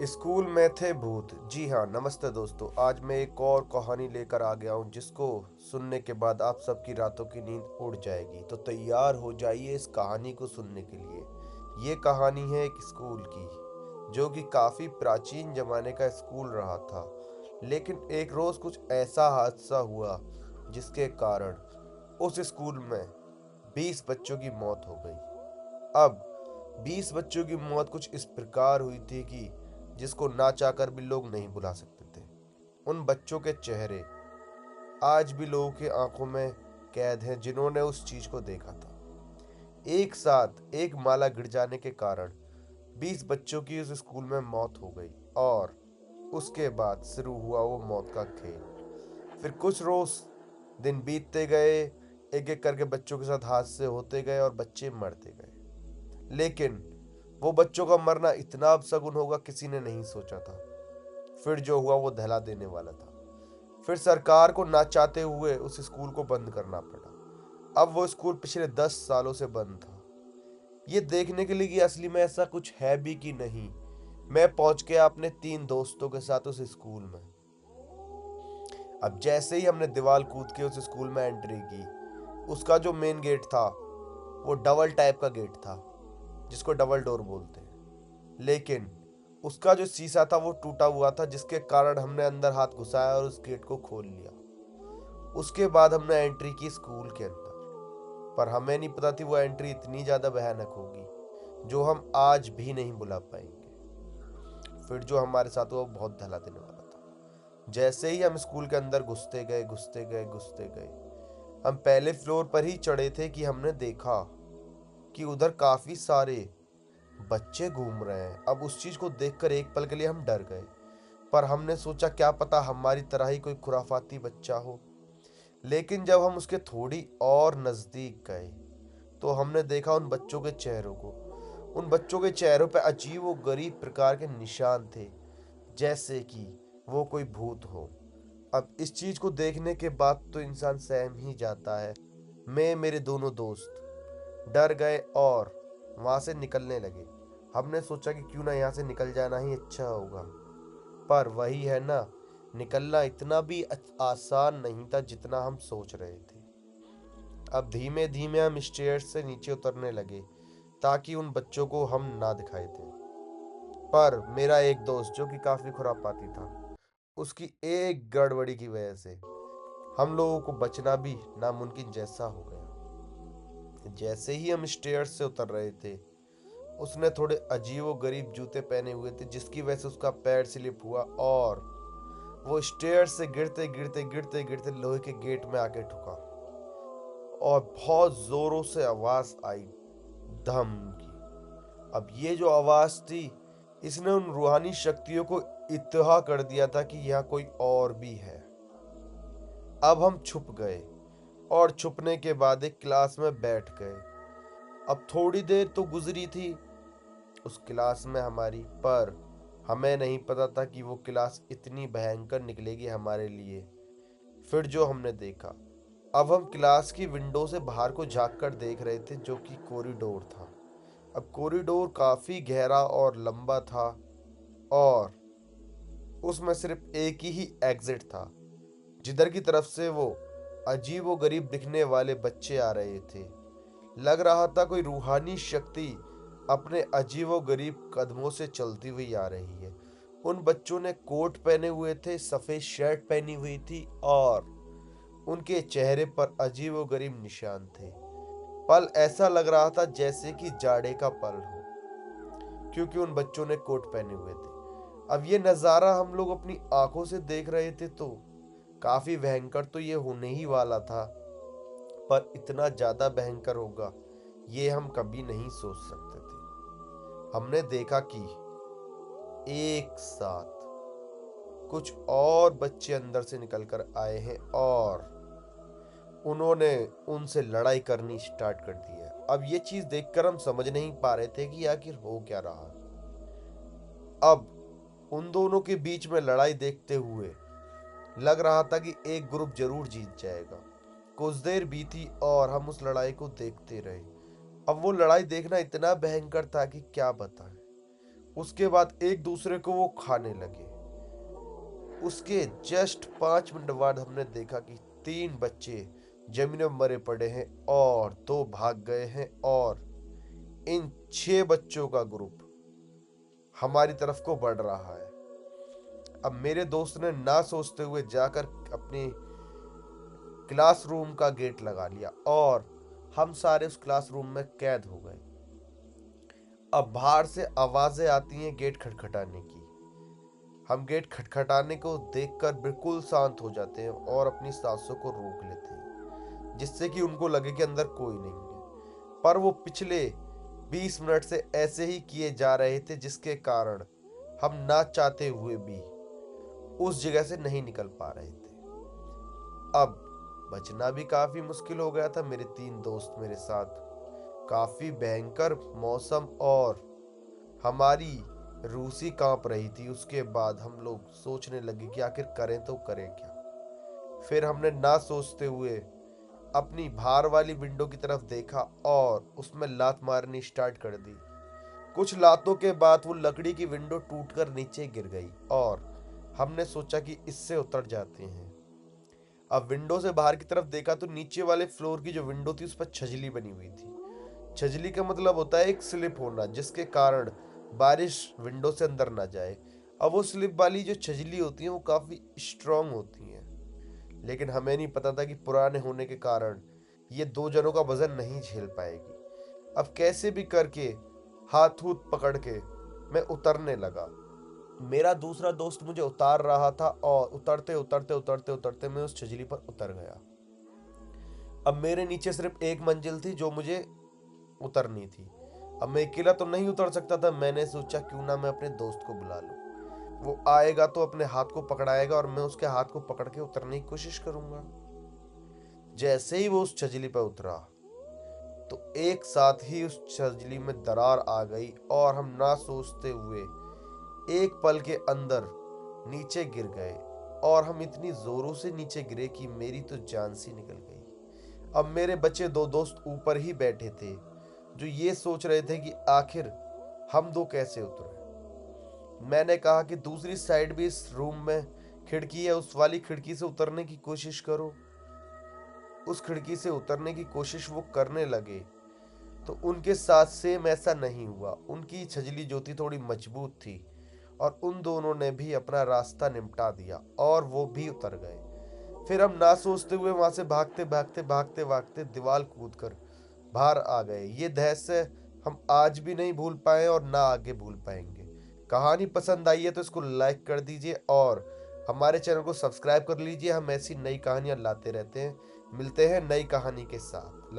School में थे भूत। जी हाँ, नमस्ते दोस्तों। आज मैं एक और कहानी लेकर आ गया हूँ जिसको सुनने के बाद आप सबकी रातों की नींद उड़ जाएगी। तो तैयार हो जाइए इस कहानी को सुनने के लिए। ये कहानी है एक स्कूल की, जो कि काफ़ी प्राचीन जमाने का स्कूल रहा था। लेकिन एक रोज़ कुछ ऐसा हादसा हुआ जिसके कारण उस स्कूल में 20 बच्चों की मौत हो गई। अब 20 बच्चों की मौत कुछ इस प्रकार हुई थी कि जिसको ना चाहकर भी लोग नहीं भुला सकते थे। उन बच्चों के चेहरे आज भी लोगों की आंखों में कैद हैं जिन्होंने उस चीज को देखा था। एक साथ एक माला गिर जाने के कारण 20 बच्चों की उस स्कूल में मौत हो गई और उसके बाद शुरू हुआ वो मौत का खेल। फिर कुछ रोज दिन बीतते गए, एक एक करके बच्चों के साथ हादसे होते गए और बच्चे मरते गए। लेकिन वो बच्चों का मरना इतना अपशगुन होगा किसी ने नहीं सोचा था। फिर जो हुआ वो दहला देने वाला था। फिर सरकार को ना चाहते हुए उस स्कूल को बंद करना पड़ा। अब वो स्कूल पिछले 10 सालों से बंद था, ये देखने के लिए कि असली में ऐसा कुछ है भी कि नहीं। मैं पहुंच गया अपने 3 दोस्तों के साथ उस स्कूल में। अब जैसे ही हमने दीवार कूद के उस स्कूल में एंट्री की, उसका जो मेन गेट था वो डबल टाइप का गेट था, जिसको डबल डोर बोलते हैं। लेकिन उसका जो शीशा था वो टूटा हुआ था, जिसके कारण हमने अंदर हाथ घुसाया और उस गेट को खोल लिया। उसके बाद हमने एंट्री की स्कूल के अंदर। पर हमें नहीं पता थी वो एंट्री इतनी ज्यादा भयानक होगी जो हम आज भी नहीं भुला पाएंगे। फिर जो हमारे साथ हुआ वो बहुत धला देने वाला था। जैसे ही हम स्कूल के अंदर घुसते गए घुसते गए घुसते गए, हम पहले फ्लोर पर ही चढ़े थे कि हमने देखा कि उधर काफी सारे बच्चे घूम रहे हैं। अब उस चीज को देखकर एक पल के लिए हम डर गए, पर हमने सोचा क्या पता हमारी तरह ही कोई खुराफाती बच्चा हो। लेकिन जब हम उसके थोड़ी और नजदीक गए तो हमने देखा उन बच्चों के चेहरों को। उन बच्चों के चेहरों पर अजीब व गरीब प्रकार के निशान थे, जैसे कि वो कोई भूत हो। अब इस चीज को देखने के बाद तो इंसान सहम ही जाता है। मैं मेरे दोनों दोस्त डर गए और वहां से निकलने लगे। हमने सोचा कि क्यों ना यहाँ से निकल जाना ही अच्छा होगा। पर वही है ना, निकलना इतना भी आसान नहीं था जितना हम सोच रहे थे। अब धीमे धीमे हम स्टेयर्स से नीचे उतरने लगे ताकि उन बच्चों को हम ना दिखाई दें। पर मेरा एक दोस्त जो कि काफी खुरापाती था, उसकी एक गड़बड़ी की वजह से हम लोगों को बचना भी नामुमकिन जैसा हो गया। जैसे ही हम स्टेयर्स से उतर रहे थे, उसने थोड़े अजीबो गरीब जूते पहने हुए थे, जिसकी वजह से उसका पैर स्लिप हुआ और वो स्टेयर्स से गिरते गिरते गिरते गिरते लोहे के गेट में आके ठुका और बहुत जोरों से आवाज आई, धम की। अब ये जो आवाज थी, इसने उन रूहानी शक्तियों को इत्तहा कर दिया था कि यहाँ कोई और भी है। अब हम छुप गए और छुपने के बाद एक क्लास में बैठ गए। अब थोड़ी देर तो गुजरी थी उस क्लास में हमारी, पर हमें नहीं पता था कि वो क्लास इतनी भयंकर निकलेगी हमारे लिए। फिर जो हमने देखा, अब हम क्लास की विंडो से बाहर को झांक कर देख रहे थे, जो कि कॉरिडोर था। अब कॉरिडोर काफी गहरा और लंबा था और उसमें सिर्फ एक ही एग्जिट था, जिधर की तरफ से वो अजीबो गरीब दिखने वाले बच्चे आ रहे थे। लग रहा था कोई रूहानी शक्ति अपने अजीबो गरीब कदमों से चलती हुई आ रही है। उन बच्चों ने कोट पहने हुए थे, सफेद शर्ट पहनी हुई थी और उनके चेहरे पर अजीबो गरीब निशान थे। पल ऐसा लग रहा था जैसे कि जाड़े का पल हो, क्योंकि उन बच्चों ने कोट पहने हुए थे। अब ये नज़ारा हम लोग अपनी आंखों से देख रहे थे तो काफी भयंकर तो ये होने ही वाला था, पर इतना ज्यादा भयंकर होगा ये हम कभी नहीं सोच सकते थे। हमने देखा कि एक साथ कुछ और बच्चे अंदर से निकलकर आए हैं और उन्होंने उनसे लड़ाई करनी स्टार्ट कर दी है। अब ये चीज देखकर हम समझ नहीं पा रहे थे कि आखिर हो क्या रहा। अब उन दोनों के बीच में लड़ाई देखते हुए लग रहा था कि एक ग्रुप जरूर जीत जाएगा। कुछ देर बीती और हम उस लड़ाई को देखते रहे। अब वो लड़ाई देखना इतना भयंकर था कि क्या बताएं। उसके बाद एक दूसरे को वो खाने लगे। उसके जस्ट 5 मिनट बाद हमने देखा कि 3 बच्चे जमीन में मरे पड़े हैं और 2 भाग गए हैं, और इन 6 बच्चों का ग्रुप हमारी तरफ को बढ़ रहा है। अब मेरे दोस्त ने ना सोचते हुए जाकर अपनी क्लासरूम का गेट लगा लिया और हम सारे उस क्लासरूम में कैद हो गए। अब बाहर से आवाजें आती हैं गेट खटखटाने की। हम गेट खटखटाने को देखकर बिल्कुल शांत हो जाते हैं और अपनी सांसों को रोक लेते हैं, जिससे कि उनको लगे कि अंदर कोई नहीं है। पर वो पिछले 20 मिनट से ऐसे ही किए जा रहे थे, जिसके कारण हम ना चाहते हुए भी उस जगह से नहीं निकल पा रहे थे। अब बचना भी काफी मुश्किल हो गया था। मेरे 3 दोस्त मेरे साथ, काफी भयंकर मौसम, और हमारी रूसी कांप रही थी। उसके बाद हम लोग सोचने लगे कि आखिर करें तो करें क्या। फिर हमने ना सोचते हुए अपनी बाहर वाली विंडो की तरफ देखा और उसमें लात मारनी स्टार्ट कर दी। कुछ लातों के बाद वो लकड़ी की विंडो टूटकर नीचे गिर गई और हमने सोचा कि इससे उतर जाते हैं। अब विंडो से बाहर की तरफ देखा तो नीचे वाले फ्लोर की जो विंडो थी उस पर छजली बनी हुई थी। छजली का मतलब होता है एक स्लिप होना, जिसके कारण बारिश विंडो से अंदर ना जाए। अब वो स्लिप वाली जो छजली होती है वो काफी स्ट्रांग होती हैं, लेकिन हमें नहीं पता था कि पुराने होने के कारण ये 2 जनों का वजन नहीं झेल पाएगी। अब कैसे भी करके हाथ हूथ पकड़ के मैं उतरने लगा। मेरा दूसरा दोस्त मुझे उतार रहा था और उतरते उतरते उतरते उतरते मैं उस छजली पर उतर गया। अब मेरे नीचे सिर्फ एक मंजिल थी जो मुझे उतरनी थी। अब मैं अकेला तो नहीं उतर सकता था। मैंने सोचा क्यों ना मैं अपने दोस्त को बुला लूं। वो आएगा तो अपने हाथ को पकड़ाएगा और मैं उसके हाथ को पकड़ के उतरने की कोशिश करूंगा। जैसे ही वो उस छजली पर उतरा तो एक साथ ही उस छजली में दरार आ गई और हम ना सोचते हुए एक पल के अंदर नीचे गिर गए, और हम इतनी जोरों से नीचे गिरे कि मेरी तो जान सी निकल गई। अब मेरे बचे 2 दोस्त ऊपर ही बैठे थे, जो ये सोच रहे थे कि आखिर हम 2 कैसे उतरे। मैंने कहा कि दूसरी साइड भी इस रूम में खिड़की है, उस वाली खिड़की से उतरने की कोशिश करो। उस खिड़की से उतरने की कोशिश वो करने लगे तो उनके साथ सेम ऐसा नहीं हुआ। उनकी छजली जो थी थोड़ी मजबूत थी और उन दोनों ने भी अपना रास्ता निपटा दिया और वो भी उतर गए। फिर हम ना सोचते हुए वहां से भागते भागते भागते भागते दीवार कूद कर बाहर आ गए। ये दृश्य हम आज भी नहीं भूल पाए और ना आगे भूल पाएंगे। कहानी पसंद आई है तो इसको लाइक कर दीजिए और हमारे चैनल को सब्सक्राइब कर लीजिए। हम ऐसी नई कहानियां लाते रहते हैं। मिलते हैं नई कहानी के साथ।